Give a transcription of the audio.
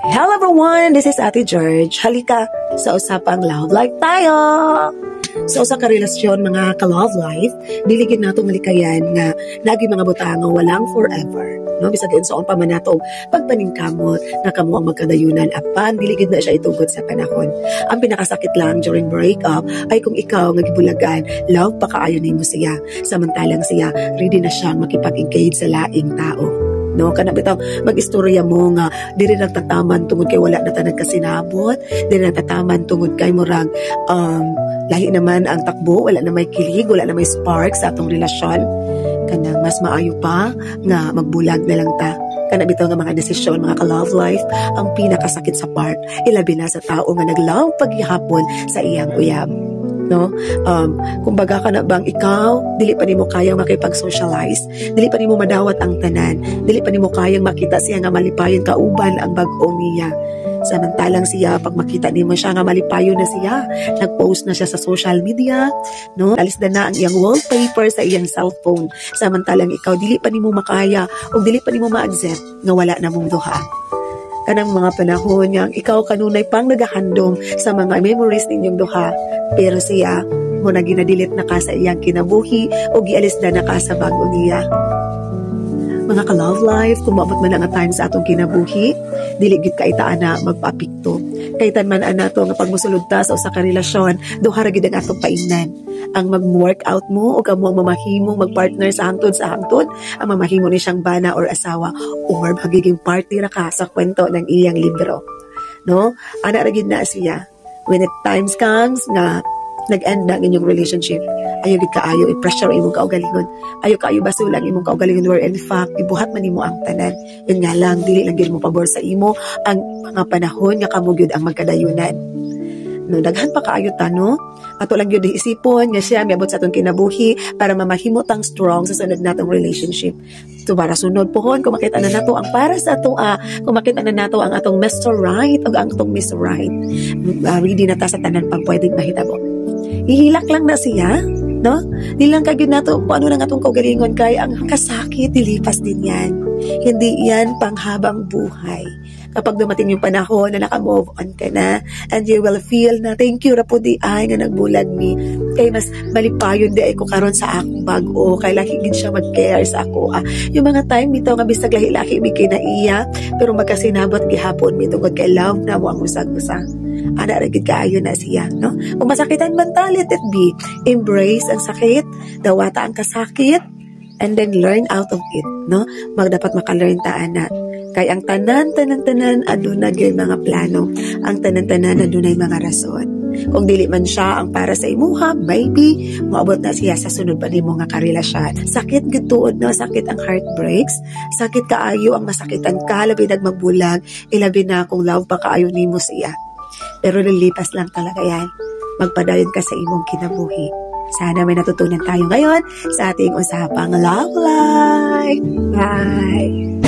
Hello everyone! This is Ate George. Halika sa usapang love life tayo! So sa karelasyon mga ka-love life, diligid nato malikayan nga nagi mga butang walang forever. No, bisag sa pa man nato pagpaningkamot nga kamo ang magkadayunan apan diligid na siya itugot sa panahon. Ang pinakasakit lang during breakup ay kung ikaw nga gibulagan, love pa kaayo nimo siya, samantalang siya ready na siyang makipag-engage sa laing tao. No, kana bitaw mag-istorya mo nga diri nagtataman tungod kay wala na ta nagkasinabot, diri nagtataman tungod kay murag lahi naman ang takbo, wala na may kilig, wala na may spark sa atong relasyon. Kanang mas maayo pa nga magbulag na lang ta. Kana bitaw nga mga desisyon mga ka-love life ang pinakasakit sa part, ilabi na sa tao nga nag-love paghihapon sa iyang uyab. No, kumbaga ka na bang ikaw dili pa nimo kayang makipag-socialize, dili pa nimo madawat ang tanan, dili pa nimo kayang makita siya nga malipayon kauban ang bag-o niya. Samantalang siya pag makita nimo siya nga malipayon na siya, nag-post na siya sa social media, no, alis na ang iyang wallpaper sa iyang cellphone, samantalang ikaw dili pa nimo makaya o dili pa nimo ma-accept nga wala na mong duha. Kanang mga panahon nga ikaw kanunay pang nagahandom sa mga memories ninyong duha, pero siya mo na ginadilit na ka sa iyang kinabuhi o gialis na ka sa bago niya. Mga ka-love life, kung maabot man ang time sa atong kinabuhi, dili gid kay taan na magpapikto. Kay tan man ana to nga pagmusulod ta sa usa ka relasyon, duha ra gid ang atong paingnan. Ang mag-workout mo o kamo ang mamahimong mag-partner sa hangtod, ang mamahimo ni siyang bana or asawa or magiging party ra ka sa kwento ng iyang libro. No? Ana ra gid na siya. When it times comes nga nag-end na ang inyong relationship, ayaw gid kaayo i-pressure imong kaugalingon, ayaw kaayo basulang imong kaugalingon, where in fact ibuhat man nimo ang tanan. Yun nga lang, dili lang gid mo pabor sa imo ang mga panahon nga kamo gyud ang magkadayunan. No, daghan pa kaayo ta, no? Ato lang gyud isipon nga siya miabot sa atong kinabuhi para mamahimot ang strong sa sunod natong relationship. So para sunod pohon kung makita na nato ang para sa ato kung makita na nato ang atong Mr. Right o ang atong Miss Right, ready na ta sa tanan pang pwedeng mahitabo. Ihilak lang na siya, no? Di lang kagid nato kung ano lang atong kaugalingon kay ang kasakit dilipas din yan. Hindi yan panghabang buhay. Kapag dumating yung panahon na naka-move on ka na, and you will feel na thank you ra po di ay nga nagbulag ni, kay mas malipayon di ay ko karon sa akong bag-o, kay laki gid siya mag-care sa ako. Yung mga time bitaw nga bisag lahi-laki mi kinaiya, pero magkasinabot gihapon mi tungod kay love na mo ang usag-usa. Ana ra gid kaayo na siya, no? Kung masakitan man ta, let it be. Embrace ang sakit, dawata ang kasakit, and then learn out of it, no? Magdapat maka-learn ta ana. Kay ang tanan aduna gyud mga plano, ang tanan adunay mga rason. Kung dili man siya ang para sa imuha, maybe moabot na siya sa sunod pa nimo nga karelasyon. Sakit gid tuod, no? Sakit ang heartbreaks, sakit kaayo ang masakitan ka, labi nag magbulag, ilabi na kung love pa kaayo nimo siya. Pero lilipas lang talaga yan. Magpadayon ka sa imong kinabuhi. Sana may natutunan tayo ngayon sa ating usapang love life. Bye!